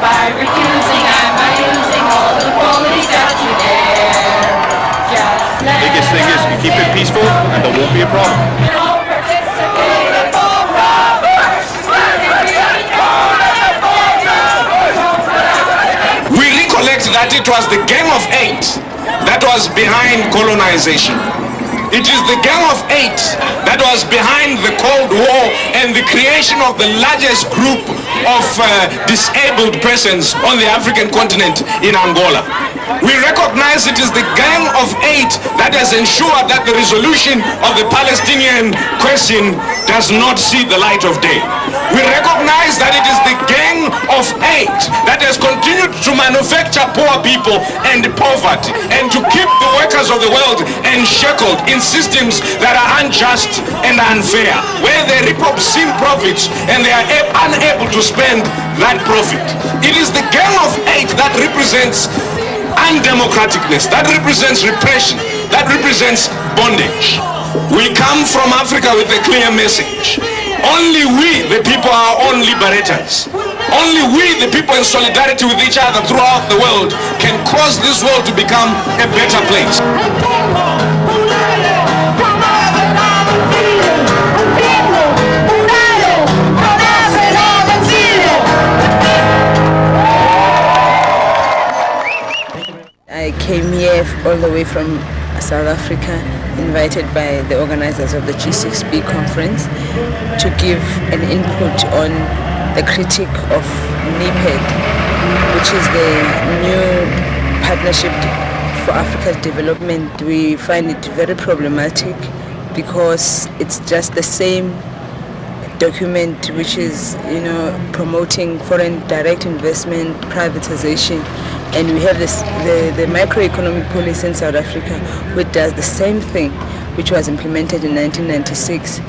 by refusing and by using all the qualities that you dare. The biggest thing is you keep it peaceful and there won't be a problem. We recollect that it was the Gang of Eight that was behind colonization. It is the Gang of Eight that was behind the Cold War and the creation of the largest group of disabled persons on the African continent in Angola. We recognize it is the Gang of Eight that has ensured that the resolution of the Palestinian question does not see the light of day. We recognize that it is the Gang of Eight that has continued to manufacture poor people and poverty and to keep the workers of the world enshackled in systems that are unjust and unfair, where they reap obscene profits and they are unable to spend that profit. It is the Gang of Eight that represents undemocraticness, that represents repression, that represents bondage. We come from Africa with a clear message. Only we, the people, are our own liberators. Only we, the people, in solidarity with each other throughout the world, can cause this world to become a better place. I came here all the way from South Africa, invited by the organizers of the G6B conference to give an input on the critique of NEPAD, which is the new partnership for Africa's development. We find it very problematic because it's just the same document which is, promoting foreign direct investment, privatization, and we have the macroeconomic policy in South Africa which does the same thing, which was implemented in 1996,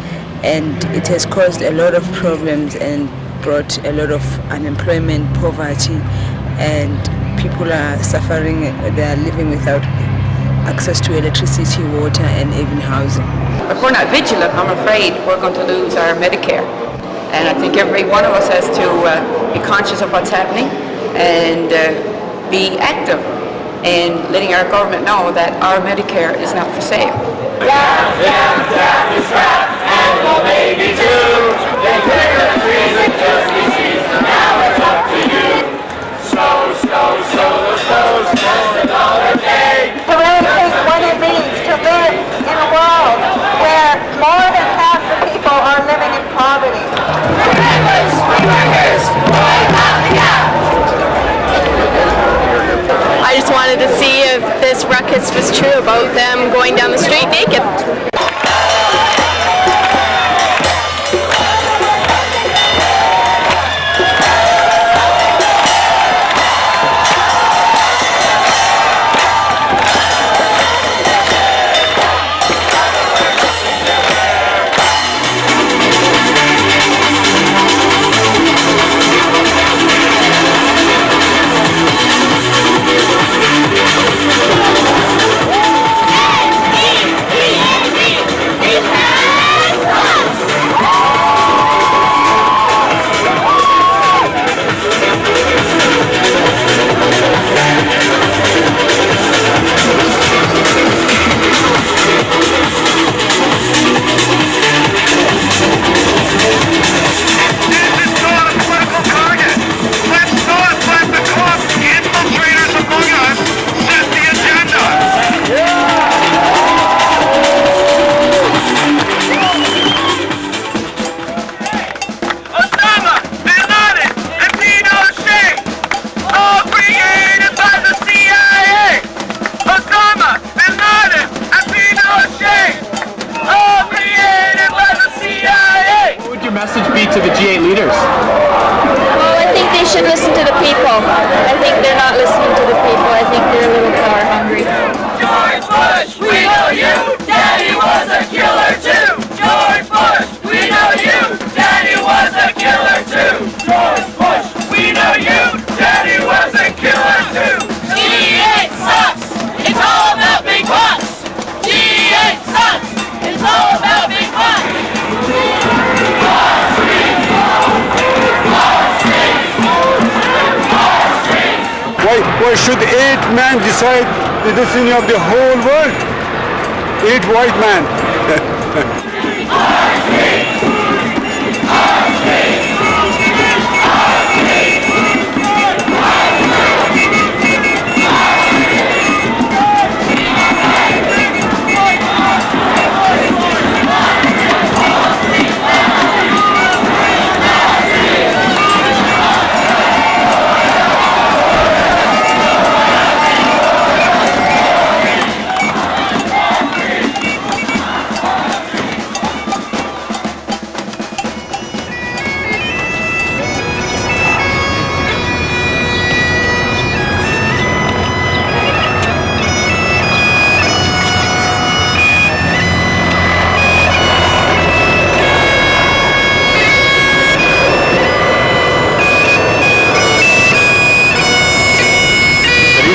and it has caused a lot of problems and brought a lot of unemployment, poverty, and people are suffering. They are living without access to electricity, water, and even housing. If we're not vigilant, I'm afraid we're going to lose our Medicare. And I think every one of us has to be conscious of what's happening and be active in letting our government know that our Medicare is not for sale. To really think what it means to live in a world where more than half the people are living in poverty. I just wanted to see if this ruckus was true about them going down the street naked. to the G8 leaders? Well, I think they should listen to the people. I think they're not listening to the people. I think they're a little power hungry. George Bush, we know you. Daddy was a killer too. George Bush, we know you. Daddy was a killer too. George Bush, we know you. Daddy was a killer too. G8 sucks. It's all about big bucks. G8 sucks. It's all about big bucks. Wall Street, Wall Street, Wall Street, Wall Street. Why should 8 men decide the destiny of the whole world? 8 white men.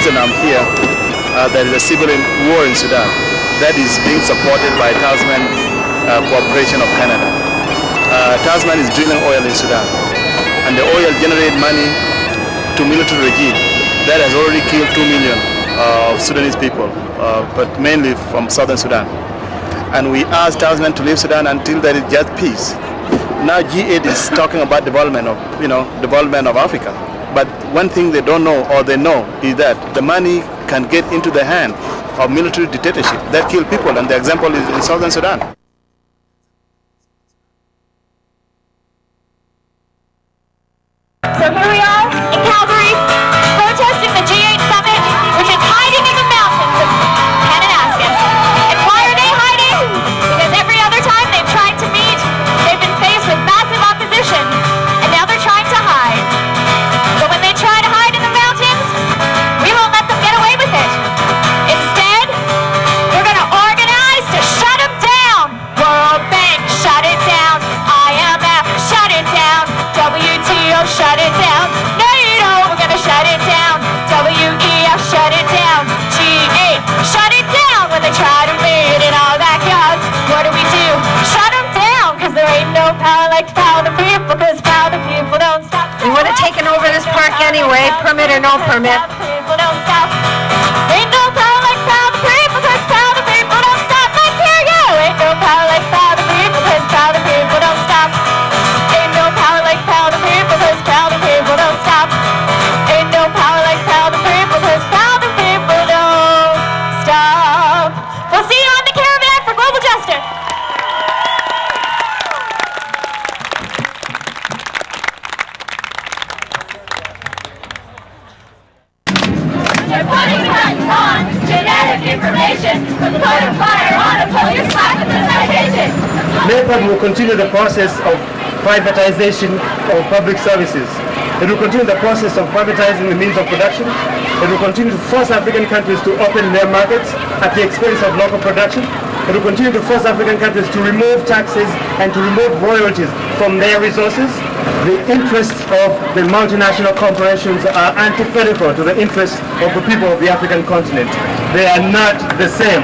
I'm here, there is a civilian war in Sudan that is being supported by Tasman Corporation of Canada. Tasman is drilling oil in Sudan, and the oil generates money to military regime that has already killed 2 million of Sudanese people, but mainly from southern Sudan. And we asked Tasman to leave Sudan until there is just peace. Now G8 is talking about development of Africa. But one thing they don't know, or they know, is that the money can get into the hand of military dictatorship that kill people, and the example is in southern Sudan. So here we are in Calgary, protesting the G8 summit, which is hiding in the mountains of Kananaskis. And why are they hiding? Because every other time they've tried to meet, they've been faced with massive opposition, and now they're trying to hide. But when they try to hide in the mountains, we won't let them get away with it. Instead, we're going to organize to shut them down. World Bank, shut it down. IMF, shut it down. WTO, shut it down. NATO, we're going to shut it down. WEF, shut it down. G8, shut it down. When they try to raid in our backyards, what do? Shut them down, because there ain't no power like power the people, because power the people don't stop. We would have taken over this park anyway, permit or no permit. People don't stop. Ain't no power like power the people, because power the people don't stop. Let's hear you. Ain't no power like power the people, because power the people don't stop. Ain't no power like power the people, because power the people don't stop. Ain't no power like power the people, because power the people don't stop. We'll see you on the caravan for global justice. They're putting patents on genetic information. Put a fire on it, pull your slack with the citation. NAPAD will continue the process of privatization of public services. It will continue the process of privatizing the means of production. It will continue to force African countries to open their markets at the expense of local production. It will continue to force African countries to remove taxes and to remove royalties from their resources. The interests of the multinational corporations are antithetical to the interests of the people of the African continent. They are not the same.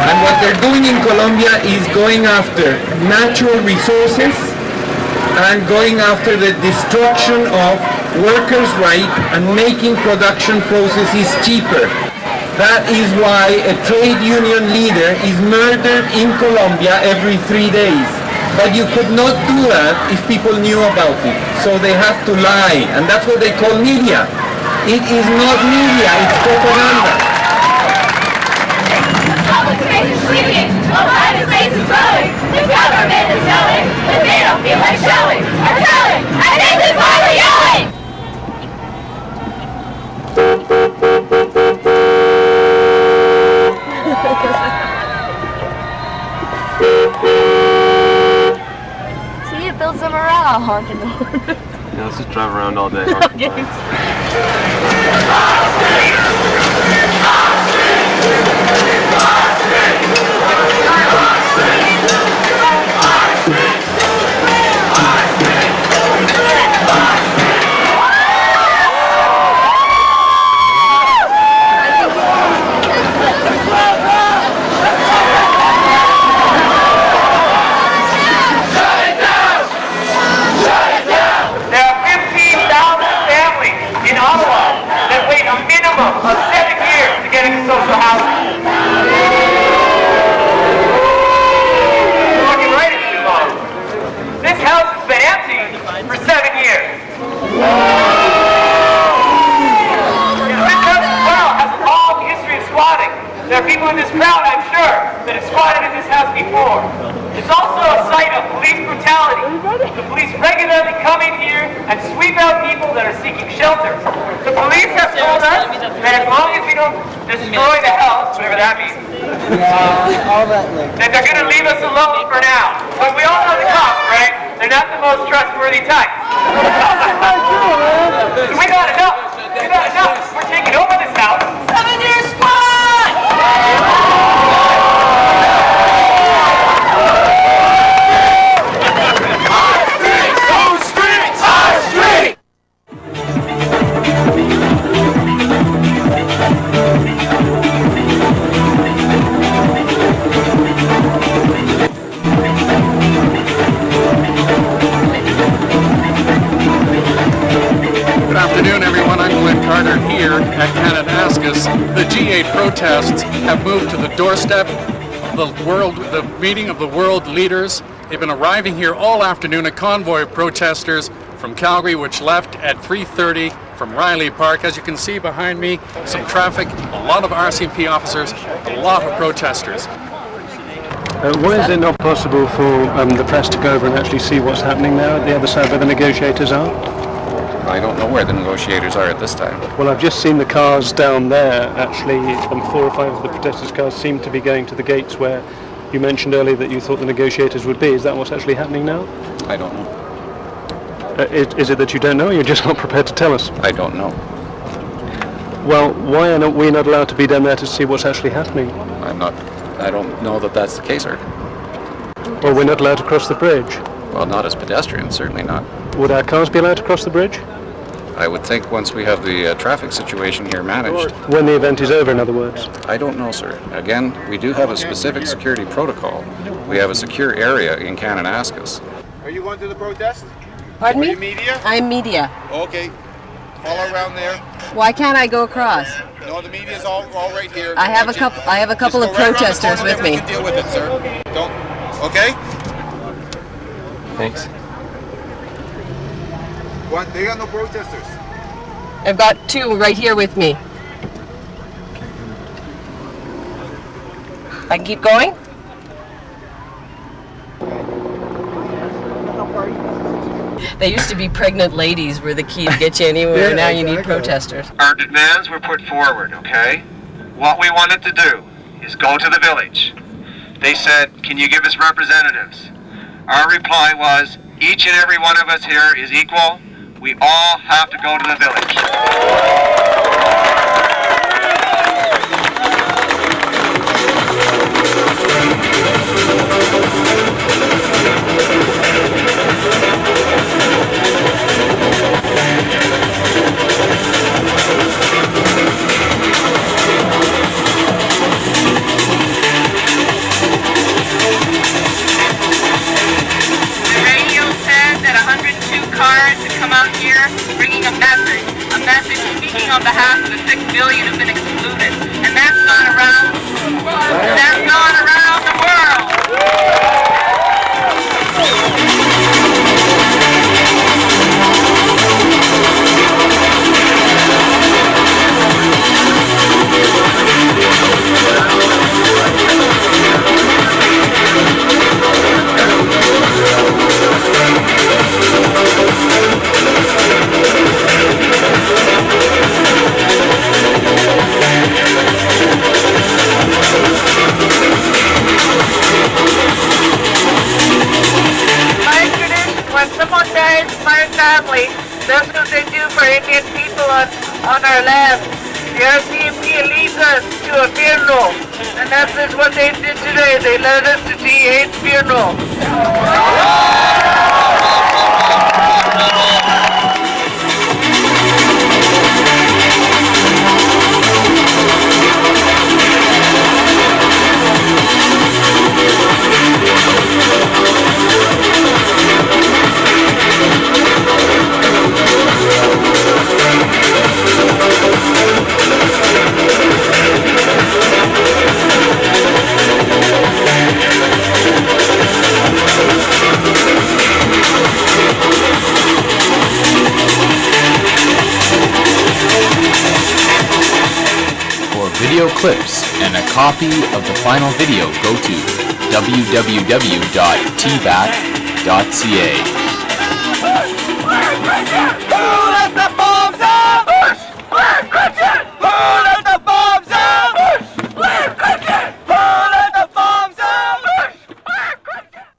And what they're doing in Colombia is going after natural resources and going after the destruction of workers' rights and making production processes cheaper. That is why a trade union leader is murdered in Colombia every 3 days. But you could not do that if people knew about it. So they have to lie, and that's what they call media. It is not media, it's propaganda. Public space is shrinking, while private space is growing. The government is knowing, but they don't feel like showing or telling, and this is why we're yelling! See, it builds them around honking the horn. Yeah, let's just drive around all day. Honking. In that are seeking shelter. The police have told us that as long as we don't destroy the house, whatever that means, that they're going to leave us alone for now. But we all know the cops, right? They're not the most trustworthy types. We got enough. We got enough. We're taking over this house. 7-year squad! Good afternoon, everyone. I'm Glenn Carter here at Kananaskis. The G8 protests have moved to the doorstep of the meeting of the world leaders. They've been arriving here all afternoon, a convoy of protesters from Calgary, which left at 3:30 from Riley Park. As you can see behind me, some traffic, a lot of RCMP officers, a lot of protesters. Why is it not possible for the press to go over and actually see what's happening now at the other side where the negotiators are? I don't know where the negotiators are at this time. Well, I've just seen the cars down there, actually, 4 or 5 of the protesters' cars seem to be going to the gates where you mentioned earlier that you thought the negotiators would be. Is that what's actually happening now? I don't know. Is it that you don't know, or you're just not prepared to tell us? I don't know. Well, why are we not allowed to be down there to see what's actually happening? I don't know that that's the case, sir. Well, we're not allowed to cross the bridge? Well, not as pedestrians, certainly not. Would our cars be allowed to cross the bridge? I would think once we have the traffic situation here managed. When the event is over, in other words? I don't know, sir. Again, we do have a specific security protocol. We have a secure area in Kananaskis. Are you going to the protest? Pardon me? Are you media? I'm media. Okay. All around there. Why can't I go across? No, the media's all right here. I have a couple of protesters with me. We can deal with it, sir. Don't. Okay? Thanks. What? They got no protesters. I've got 2 right here with me. I can keep going? They used to be pregnant ladies were the key to get you anywhere. Yeah, now you exactly. need protesters. Our demands were put forward, okay? What we wanted to do is go to the village. They said, can you give us representatives? Our reply was, each and every one of us here is equal. We all have to go to the village. Out here bringing a message speaking on behalf of the 6 billion who've been excluded. And that's gone around the world. When someone dies in my family, that's what they do for Indian people on our land. The RCMP leads us to a funeral, and that's just what they did today. They led us to G8's funeral. Video clips and a copy of the final video, go to www.tvac.ca. Who let the